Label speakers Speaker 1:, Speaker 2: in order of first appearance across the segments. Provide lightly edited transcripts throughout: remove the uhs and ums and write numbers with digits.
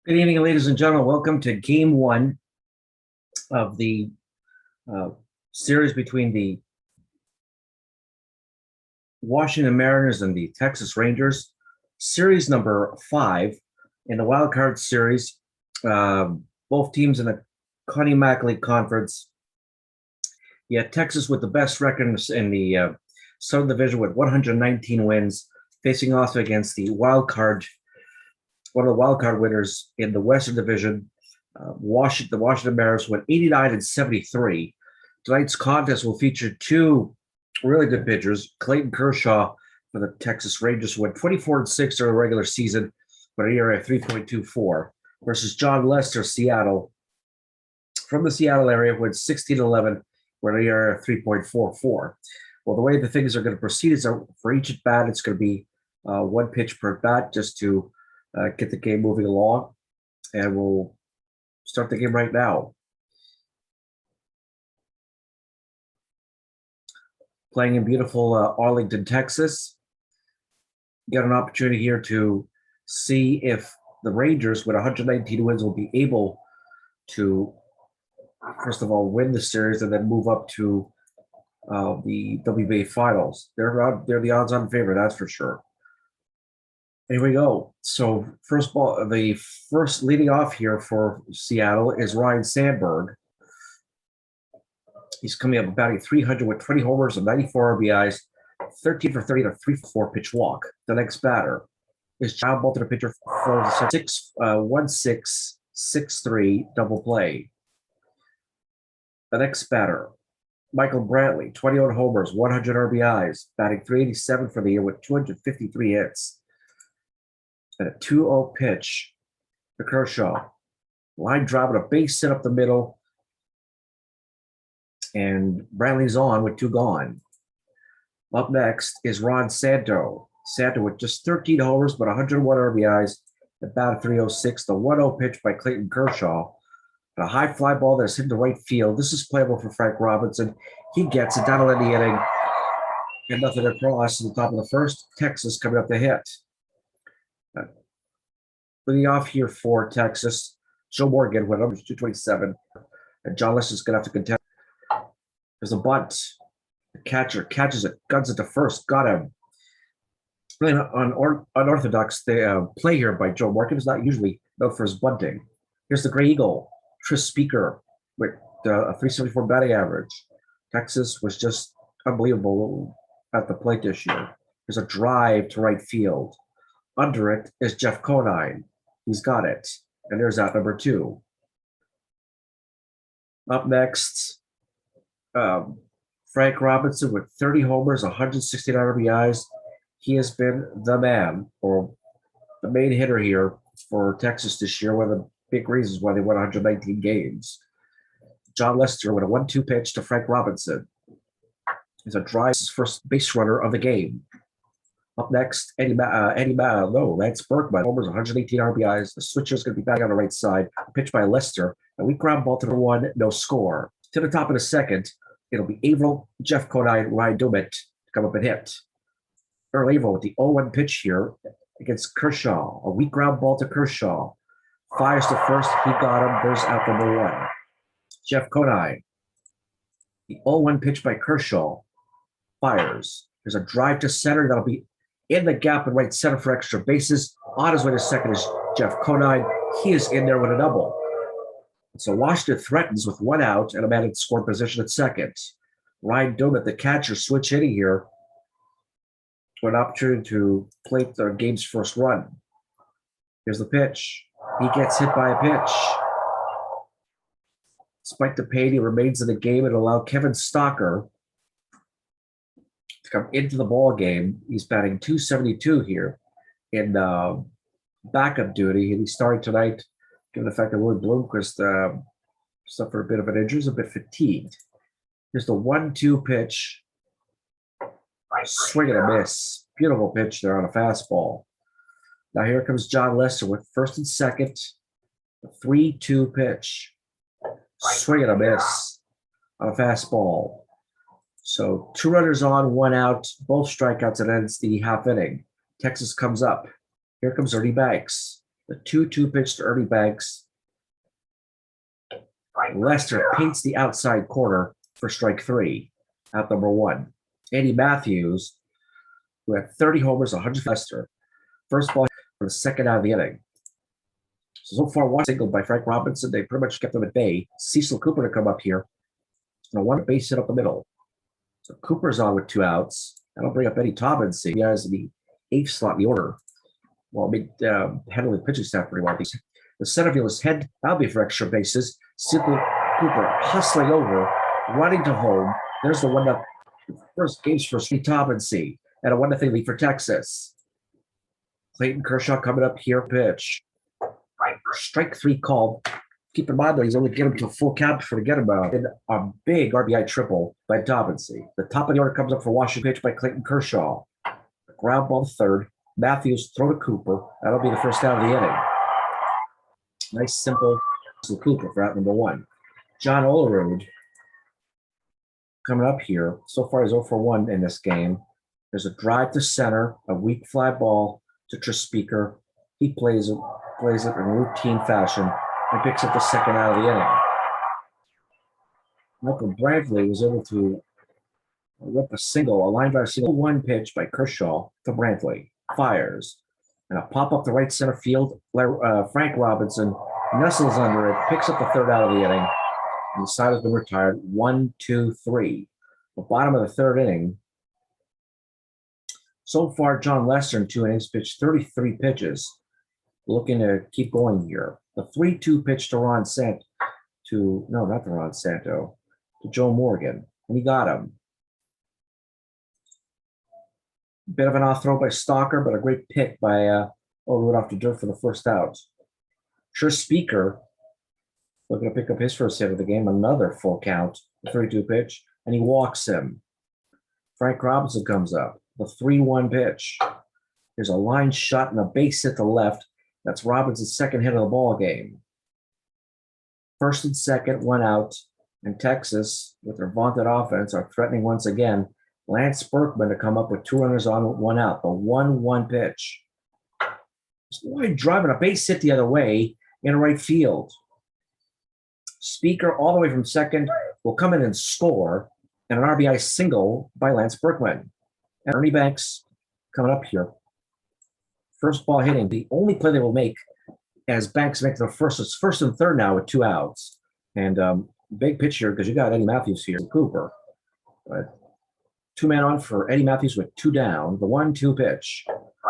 Speaker 1: Good evening, ladies and gentlemen. Welcome to Game 1 of the series between the Washington Mariners and the Texas Rangers. Series number 5 in the Wild Card Series. Both teams in the Connie Mack League Conference. Yeah, Texas with the best record in the Southern Division with 119 wins, facing off against the one of the wild card winners in the Western Division, the Washington Mariners went 89-73. Tonight's contest will feature two really good pitchers. Clayton Kershaw for the Texas Rangers went 24-6 during the regular season, but an ERA of 3.24, versus John Lester, Seattle, from the Seattle area, went 16-11, with an ERA of 3.44. Well, the way the things are going to proceed is for each at bat, it's going to be one pitch per bat, just to get the game moving along, and we'll start the game right now. Playing in beautiful Arlington, Texas. Got an opportunity here to see if the Rangers, with 119 wins, will be able to, first of all, win the series and then move up to the WBA finals. They're the odds-on favorite, that's for sure. Here we go. So the first leading off here for Seattle is Ryne Sandberg. He's coming up batting 300 with 20 homers and 94 RBIs, 13 for 30 and a 3-4 pitch walk. The next batter is John Bolton, a pitcher for the 6-1-6-6-3 double play. The next batter, Michael Brantley, 21 homers, 100 RBIs, batting 387 for the year with 253 hits. And a 2-0 pitch to Kershaw. Line drive with a base hit up the middle. And Brantley's on with 2 gone. Up next is Ron Santo. Santo with just 13 homers, but 101 RBIs. The bat of 306. The 1-0 pitch by Clayton Kershaw. A high fly ball that's hit to right field. This is playable for Frank Robinson. He gets it down in the inning. And nothing across to the top of the first. Texas coming up to hit. Leading off here for Texas, Joe Morgan went over 227, and John Lester's going to have to contest. There's a bunt. The catcher catches it, guns it to first, got him. Really unorthodox play here by Joe Morgan. Is not usually known for his bunting. Here's the Gray Eagle, Tris Speaker, with a 374 batting average. Texas was just unbelievable at the plate this year. There's a drive to right field. Under it is Jeff Conine. He's got it. And there's out number 2. Up next, Frank Robinson with 30 homers, 169 RBIs. He has been the man, or the main hitter here for Texas this year. One of the big reasons why they won 119 games. John Lester with a 1-2 pitch to Frank Robinson. He's a drive, first base runner of the game. Up next, Lance Berkman, homers, 118 RBIs. The switcher is going to be batting on the right side. Pitched by Lester. A weak ground ball to the 1, no score. To the top of the second, it'll be Averill, Jeff Conine, Ryan Dummett to come up and hit. Earl Averill with the 0-1 pitch here against Kershaw. A weak ground ball to Kershaw. Fires to first. He got him. There's out number 1. Jeff Conine. The 0-1 pitch by Kershaw. Fires. There's a drive to center. That'll be in the gap and right center for extra bases. On his way to second is Jeff Conine. He is in there with a double. So Washington threatens with 1 out and a man in scoring position at second. Ryan Dummett, the catcher, switch hitting here for an opportunity to plate the game's first run. Here's the pitch. He gets hit by a pitch. Despite the pain, he remains in the game and allow Kevin Stocker to come into the ball game. He's batting 272 here in backup duty, and he's starting tonight, given the fact that Willie Bloomquist suffered a bit of an injury, he's a bit fatigued. Here's the 1-2 pitch. Swing and a miss. Beautiful pitch there on a fastball. Now here comes John Lester with first and second. A 3-2 pitch. Swing and a miss on a fastball. So 2 runners on, 1 out, both strikeouts, and ends the half inning. Texas comes up. Here comes Ernie Banks. The 2-2 pitch to Ernie Banks. Lester paints the outside corner for strike 3. Out number 1. Eddie Matthews, who had 30 homers, 100 Lester. First ball for the second out of the inning. So far, one single by Frank Robinson. They pretty much kept them at bay. Cecil Cooper to come up here. And one base hit up the middle. So Cooper's on with 2 outs. That'll bring up Eddie Tobbins. He has the 8th slot in the order. Well, handling the pitching staff pretty well. The center field is head. That'll be for extra bases. Cecil Cooper hustling over, running to home. There's the 1-0 first game's for Eddie Tobbins. And a 1-0 lead for Texas. Clayton Kershaw coming up here. Pitch. Strike 3 called. Keep in mind that he's only getting to a full count before to get him in a big RBI triple by Tobbins. The top of the order comes up for Washington, pitch by Clayton Kershaw. Ground ball to third. Matthews throw to Cooper. That'll be the first out of the inning. Nice simple Cooper for out number 1. John Olerud coming up here. So far he's 0 for 1 in this game. There's a drive to center, a weak fly ball to Trespeaker. He plays it in routine fashion and picks up the second out of the inning. Michael Brantley was able to rip a line drive single, 1 pitch by Kershaw to Brantley. Fires. And a pop up the right center field. Frank Robinson nestles under it, picks up the third out of the inning. And the side has been retired. 1, 2, 3. The bottom of the third inning. So far, John Lester in 2 innings pitched 33 pitches. Looking to keep going here. The 3-2 pitch to Joe Morgan. And he got him. Bit of an off throw by Stalker, but a great pick by Rudolph to dirt for the first out. Trespeaker looking to pick up his first hit of the game. Another full count, the 3-2 pitch, and he walks him. Frank Robinson comes up. The 3-1 pitch. There's a line shot and a base hit to left. That's Robinson's second hit of the ball game. First and second, 1 out, and Texas, with their vaunted offense, are threatening once again. Lance Berkman to come up with 2 runners on, 1 out. The 1-1 pitch. Boy, driving a base hit the other way in right field. Speaker all the way from second will come in and score, and an RBI single by Lance Berkman. And Ernie Banks coming up here. First ball hitting. The only play they will make as Banks makes the first. It's first and third now with 2 outs. And big pitch here because you got Eddie Matthews here, Cooper. But 2-man on for Eddie Matthews with 2 down. The 1-2 pitch.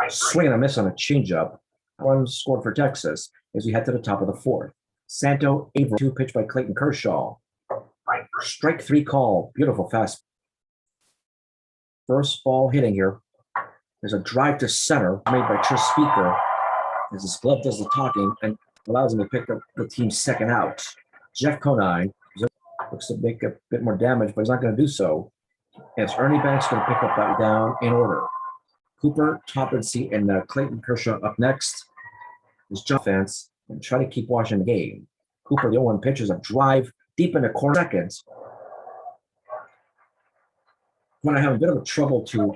Speaker 1: Swing and a miss on a changeup. One scored for Texas as we head to the top of the 4th. Santo Avery, 2 pitch by Clayton Kershaw. Strike 3 call. Beautiful fast. First ball hitting here. There's a drive to center made by Trespeaker as his glove does the talking and allows him to pick up the team's second out. Jeff Conine looks to make a bit more damage, but he's not going to do so. As Ernie Banks going to pick up that down in order. Cooper, Toppins, and Clayton Kershaw up next. His jump fence and try to keep watching the game. Cooper, the 0-1 pitch, is a drive deep in the corner seconds. When I have a bit of a trouble to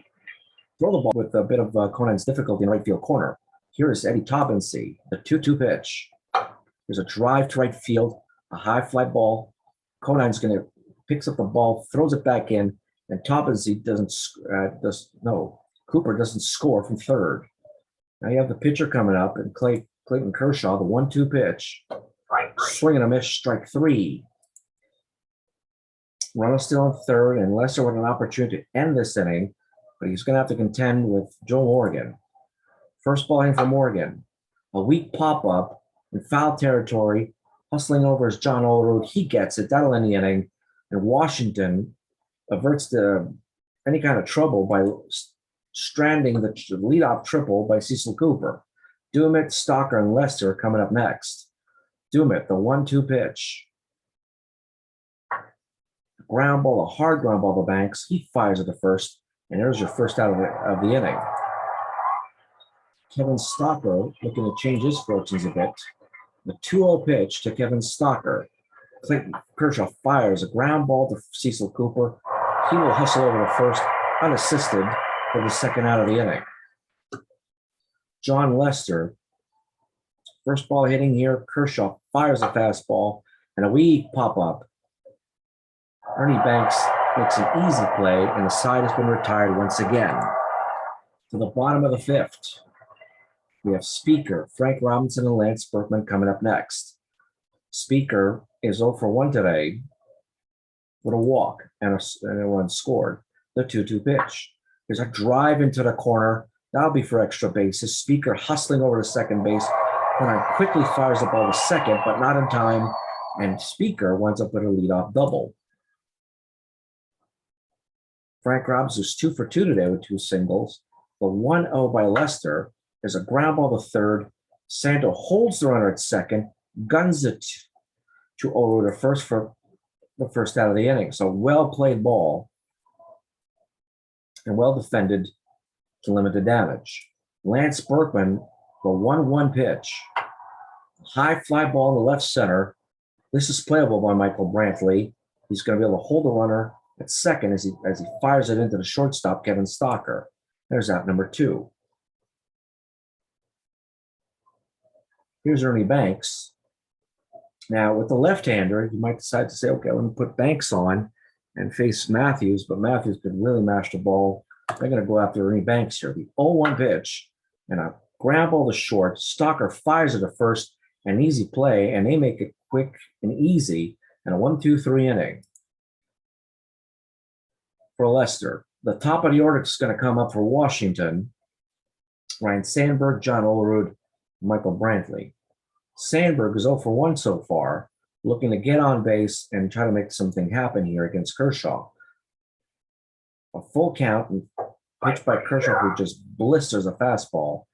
Speaker 1: throw the ball with a bit of Conine's difficulty in right field corner. Here is Eddie Tobbins, the 2-2 pitch. There's a drive to right field, a high fly ball. Conine's going to picks up the ball, throws it back in, and Tobbins Cooper doesn't score from third. Now you have the pitcher coming up, and Clayton Kershaw, the 1-2 pitch. Swing and a miss, strike 3. Runner still in third, and Lester with an opportunity to end this inning, but he's going to have to contend with Joe Morgan. First ball in for Morgan. A weak pop-up in foul territory. Hustling over is John Olerud. He gets it. That'll end the inning. And Washington averts any kind of trouble by stranding the leadoff triple by Cecil Cooper. Dumit, Stalker, and Lester coming up next. Dumit, the 1-2 pitch. Ground ball, a hard ground ball to Banks. He fires at the first, and there's your first out of the inning. Kevin Stalker looking to change his fortunes a bit. The 2-0 pitch to Kevin Stalker. Clayton Kershaw fires a ground ball to Cecil Cooper. He will hustle over to first, unassisted, for the second out of the inning. John Lester First ball hitting here, Kershaw fires a fastball and a weak pop-up. Ernie Banks makes an easy play, and the side has been retired once again. To the bottom of the fifth, we have Speaker, Frank Robinson, and Lance Berkman coming up next. Speaker is 0 for 1 today with a walk and a run scored. The 2-2 pitch. There's a drive into the corner. That'll be for extra bases. Speaker hustling over to second base. Conine quickly fires the ball to second, but not in time, and Speaker winds up with a leadoff double. Frank Robinson is 2 for 2 today with 2 singles. The 1-0 by Lester. There's a ground ball to third. Santo holds the runner at second, guns it to Olu to first for the first out of the inning. So well played ball and well defended to limit the damage. Lance Berkman, the 1-1 pitch. High fly ball in the left center. This is playable by Michael Brantley. He's going to be able to hold the runner at second as he fires it into the shortstop, Kevin Stocker. There's out number 2. Here's Ernie Banks. Now, with the left-hander, you might decide to say, okay, let me put Banks on and face Matthews, but Matthews could really mash the ball. They're going to go after Ernie Banks here. The 0-1 pitch and a ground ball to short. Stocker fires it to first, an easy play, and they make it quick and easy, and a 1-2-3 inning for Lester. The top of the order is going to come up for Washington. Ryan Sandberg, John Olerud, Michael Brantley. Sandberg is 0 for 1 so far, looking to get on base and try to make something happen here against Kershaw. A full count and pitch by Kershaw, who just blisters a fastball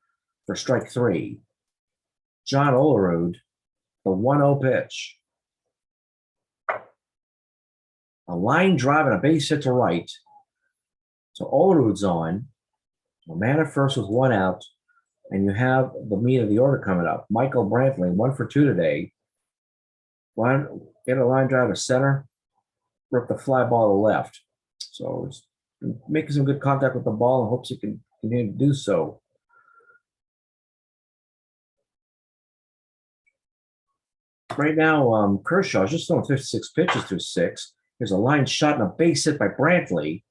Speaker 1: for strike 3. John Olerud, the 1-0 pitch. A line drive and a base hit to right. So Olerud's on. A man at first with 1 out. And you have the meat of the order coming up. Michael Brantley, 1 for 2 today. Get a line drive to center, rip the fly ball to left. So he's making some good contact with the ball and hopes he can continue to do so. Right now, Kershaw is just throwing 56 pitches through 6. There's a line shot and a base hit by Brantley.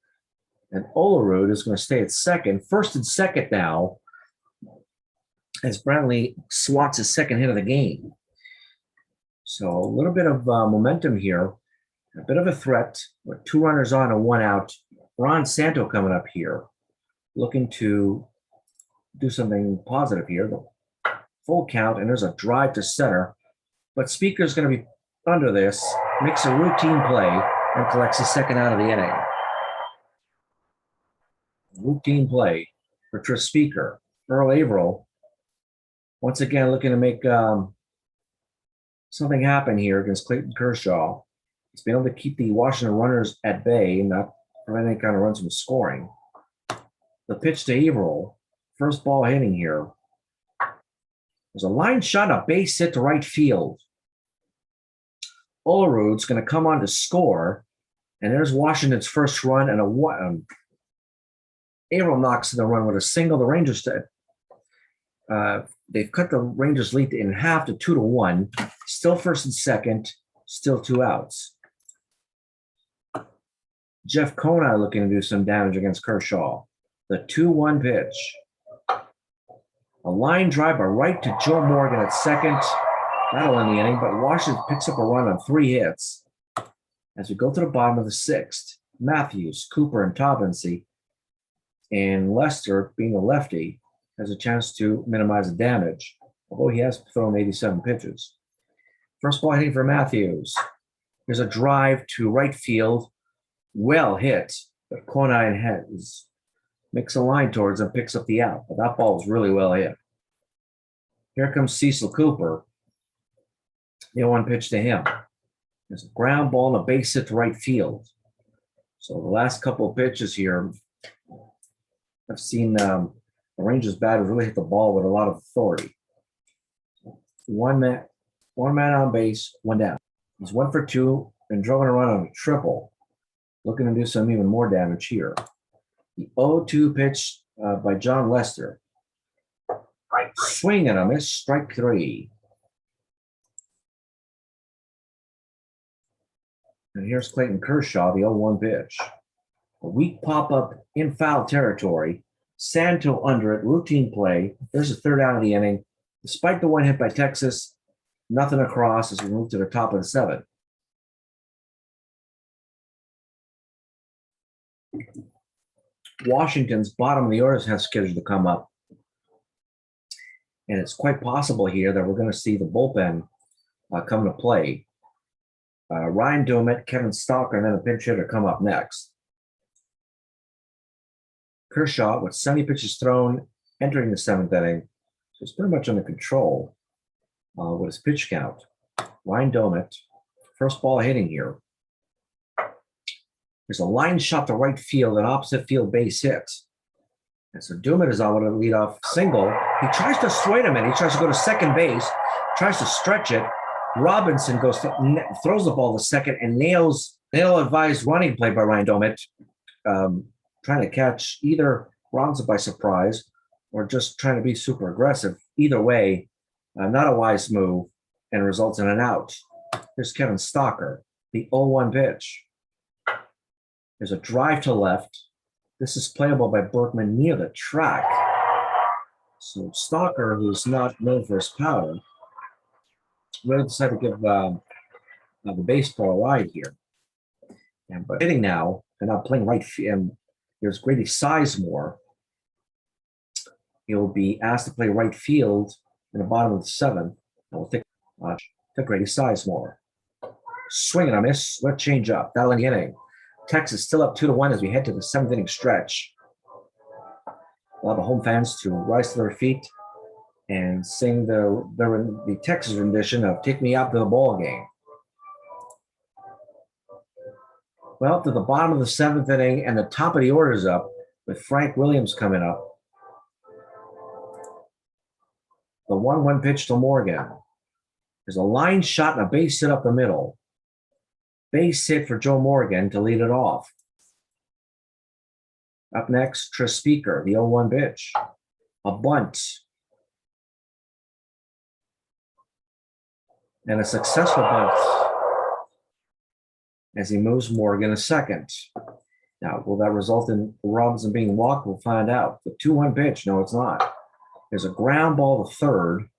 Speaker 1: And Olerud is going to stay at second. First and second now, as Brantley swats his second hit of the game. So a little bit of momentum here, a bit of a threat with 2 runners on and 1 out. Ron Santo coming up here, looking to do something positive here. The full count, and there's a drive to center. But Speaker's going to be under this, makes a routine play, and collects his second out of the inning. Routine play for Tris Speaker. Earl Averill, once again, looking to make something happen here against Clayton Kershaw. He's been able to keep the Washington runners at bay and not prevent any kind of runs from scoring. The pitch to Averill, first ball hitting here. There's a line shot, a base hit to right field. Olerud's going to come on to score, and there's Washington's first run, and Averill knocks the run with a single. The Rangers they've cut the Rangers' lead in half to 2-1. Still first and second, still 2 outs. Jeff Conine looking to do some damage against Kershaw. The 2-1 pitch. A line drive by right to Joe Morgan at second. That'll end the inning, but Washington picks up a run on 3 hits. As we go to the bottom of the 6th, Matthews, Cooper, and Taubensee, and Lester, being a lefty, has a chance to minimize the damage, although he has thrown 87 pitches. First ball hitting for Matthews. There's a drive to right field, well hit, but Conine makes a line towards him, picks up the out, but that ball was really well hit. Here comes Cecil Cooper. The 0-1 pitch to him. There's a ground ball and a base hit to right field. So the last couple of pitches here, I've seen the Rangers batters really hit the ball with a lot of authority. One man on base, 1 down. He's 1 for 2 and drawing a run on a triple. Looking to do some even more damage here. The 0-2 pitch by John Lester. Swing and a miss, strike 3. And here's Clayton Kershaw, the 0-1 pitch. A weak pop-up in foul territory. Santo under it, routine play. There's a third out of the inning. Despite the one hit by Texas, nothing across as we move to the top of the 7th. Washington's bottom of the order has scheduled to come up. And it's quite possible here that we're going to see the bullpen come to play. Ryan Doumit, Kevin Stalker, and then a pinch hitter come up next. Kershaw with 70 pitches thrown entering the 7th inning. So it's pretty much under control with his pitch count. Ryan Doumit, first ball hitting here. There's a line shot to right field, an opposite field base hit. And so Doumit is on with a leadoff single. He tries to swing him in. He tries to go to second base, tries to stretch it. Robinson throws the ball to second and nails ill-advised running play by Ryan Doumit, trying to catch either Robinson by surprise or just trying to be super aggressive. Either way, not a wise move and results in an out. Here's Kevin Stalker, the 0-1 pitch. There's a drive to left. This is playable by Berkman near the track. So Stalker, who's not known for his power, really decided to give the baseball a ride here. And but hitting now, and now playing right field. Here's Grady Sizemore. He'll be asked to play right field in the bottom of the 7th. We'll take Grady Sizemore. Swing and a miss. Let's change up. That'll end the inning. Texas still up 2-1 as we head to the 7th inning stretch. Allow the home fans to rise to their feet and sing the Texas rendition of "Take Me Out to the Ball Game." Well, to the bottom of the 7th inning, and the top of the order is up with Frank Williams coming up. The 1-1 pitch to Morgan. There's a line shot and a base hit up the middle. Base hit for Joe Morgan to lead it off. Up next, Tris Speaker, the 0-1 pitch. A bunt. And a successful bunt as he moves Morgan a second. Now, will that result in Robinson being walked? We'll find out. The 2-1 pitch, no, it's not. There's a ground ball to third,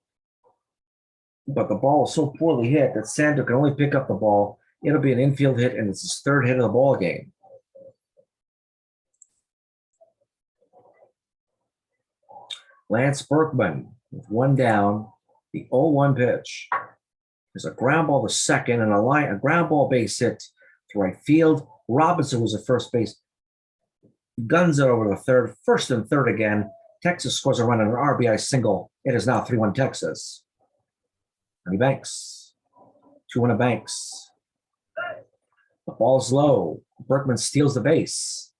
Speaker 1: but the ball is so poorly hit that Santo can only pick up the ball. It'll be an infield hit, and it's his 3rd hit of the ball game. Lance Berkman with 1 down, the 0-1 pitch. There's a ground ball to second and a ground ball base hit to right field. Robinson was at first base. Guns it over to third, first and third again. Texas scores a run on an RBI single. It is now 3-1 Texas. Ernie Banks. 2-1 Banks. The ball's low. Berkman steals the base.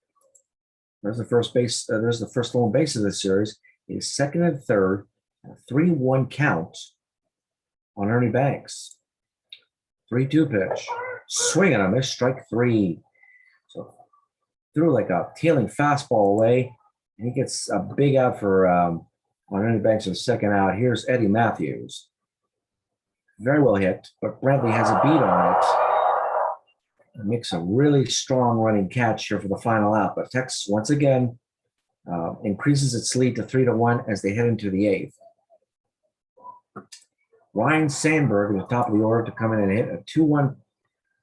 Speaker 1: There's the first base. There's the first stolen base of this series. It is second and third. A 3-1 count on Ernie Banks. 3-2 pitch. Swing and a miss, strike 3. So threw like a tailing fastball away, and he gets a big out for on Ernie Banks in the second out. Here's Eddie Matthews. Very well hit, but Bradley has a beat on it. It makes a really strong running catch here for the final out. But Texas, once again, increases its lead to 3-1 as they head into the 8th. Ryan Sandberg, at the top of the order, to come in and hit a 2-1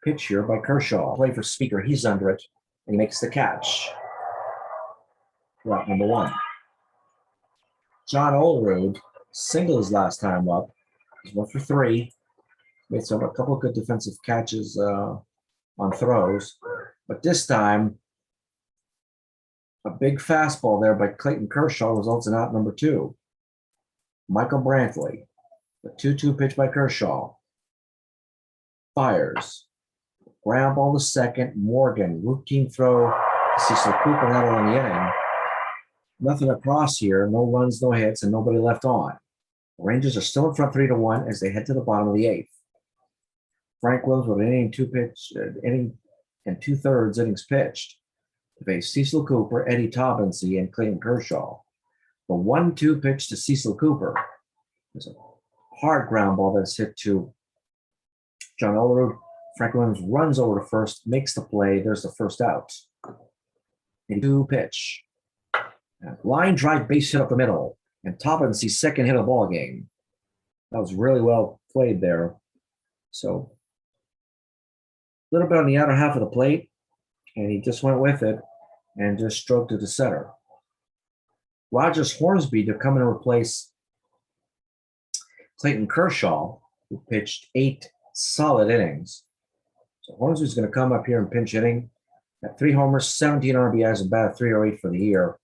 Speaker 1: pitch here by Kershaw. Play for Speaker. He's under it, and he makes the catch. Route number 1. John Olerud singled his last time up. He's 1 for 3. Made a couple of good defensive catches on throws. But this time, a big fastball there by Clayton Kershaw results in out number 2. Michael Brantley. The 2-2 pitch by Kershaw. Fires. Ground ball to second. Morgan. Routine throw to Cecil Cooper. That'll end the inning. Nothing across here. No runs, no hits, and nobody left on. The Rangers are still in front 3-1 as they head to the bottom of the 8th. Frank Williams with an inning and 2/3 innings pitched to face Cecil Cooper, Eddie Taubensee, and Clayton Kershaw. The 1-2 pitch to Cecil Cooper. There's a hard ground ball that's hit to John Olerud. Frank Williams runs over to first, makes the play. There's the first out. 2 pitch. Line drive base hit up the middle. And Toppin's second hit of the ball game. That was really well played there. So a little bit on the outer half of the plate. And he just went with it and just stroked it to center. Rogers Hornsby to come in and replace Clayton Kershaw, who pitched 8 solid innings. So Hornsby's going to come up here and pinch hitting. Got 3 homers, 17 RBIs, and batted .308 for the year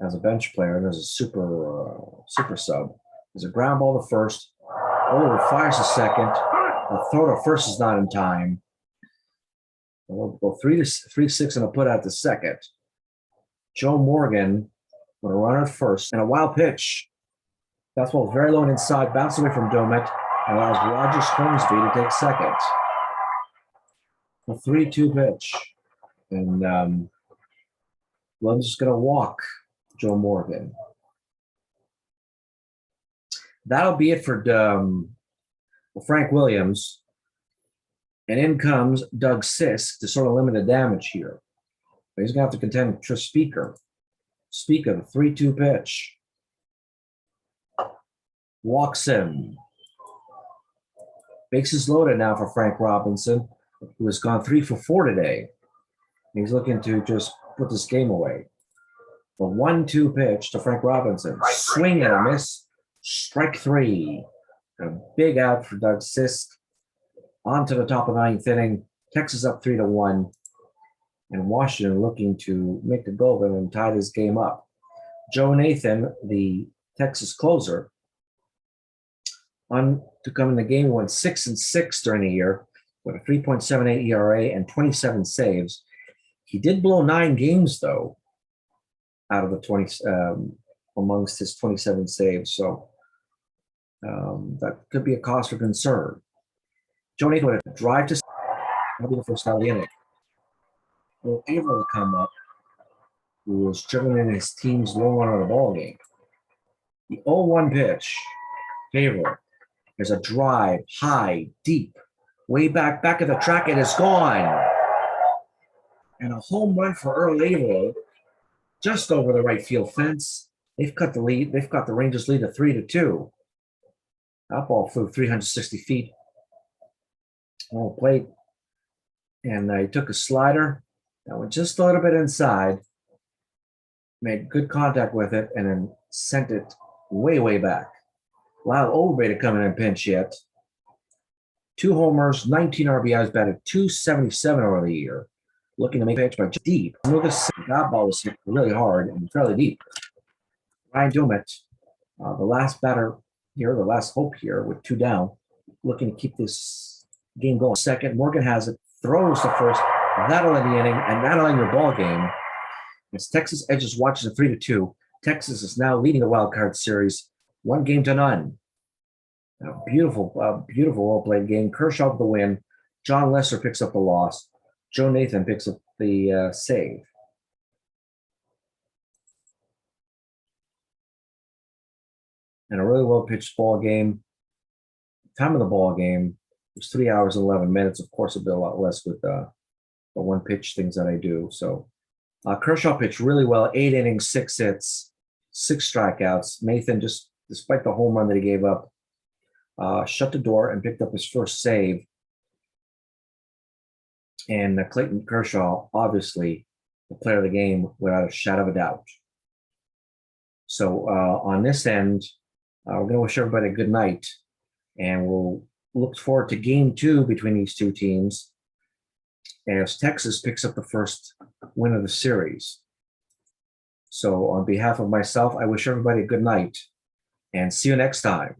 Speaker 1: as a bench player and as a super sub. There's a ground ball to first. Oliver fires to second. The throw to first is not in time. We'll go 3-6 and a put out to second. Joe Morgan with a runner at first and a wild pitch. Fastball very low and inside, bounced away from Domet and allows Rogers Hornsby to take second. A 3-2 pitch. And Williams is going to walk Joe Morgan. That'll be it for Frank Williams. And in comes Doug Sisk to sort of limit the damage here. But he's going to have to contend with Tris Speaker. Speaker, the 3-2 pitch. Walks him. Bases loaded now for Frank Robinson, who has gone 3 for 4 today. He's looking to just put this game away. The 1-2 pitch to Frank Robinson. Swing and a miss. Strike 3. A big out for Doug Sisk. On to the top of the 9th inning. Texas up 3-1. And Washington looking to make the go and tie this game up. Joe Nathan, the Texas closer, on to come in the game, went 6-6 during the year with a 3.78 ERA and 27 saves. He did blow 9 games, though, out of the 20 amongst his 27 saves. So that could be a cause for concern. Joe Nathan with a drive to that'll be the first out of the inning. Will Averill come up, who was driven in his team's low run of the ball game. The 0-1 pitch, Averill. There's a drive, high, deep, way back of the track. It is gone. And a home run for Earl Averill, just over the right field fence. They've cut the lead. They've got the Rangers lead to 3-2. That ball flew 360 feet. On the plate. And he took a slider that went just a little bit inside, made good contact with it, and then sent it way back. Lyle Overbay to come in and pinch hit. 2 homers, 19 RBIs, batted .277 over the year. Looking to make a pitch, but deep. That ball was hit really hard and fairly deep. Ryan Domet, the last batter here, the last hope here with 2 down, looking to keep this game going. Second, Morgan has it, throws to first. That'll end the inning, and that'll end your ball game. As Texas edges Washington 3-2, Texas is now leading the wild card series 1-0. A beautiful well-played game. Kershaw with the win. John Lesser picks up the loss. Joe Nathan picks up the save. And a really well-pitched ball game. Time of the ball game was 3 hours and 11 minutes. Of course, it'll be a lot less with the one-pitch things that I do. So Kershaw pitched really well. 8 innings, 6 hits, 6 strikeouts. Nathan, just despite the home run that he gave up, shut the door and picked up his first save. And Clayton Kershaw, obviously, the player of the game without a shadow of a doubt. So on this end, we're going to wish everybody a good night. And we'll look forward to game 2 between these two teams as Texas picks up the first win of the series. So on behalf of myself, I wish everybody a good night and see you next time.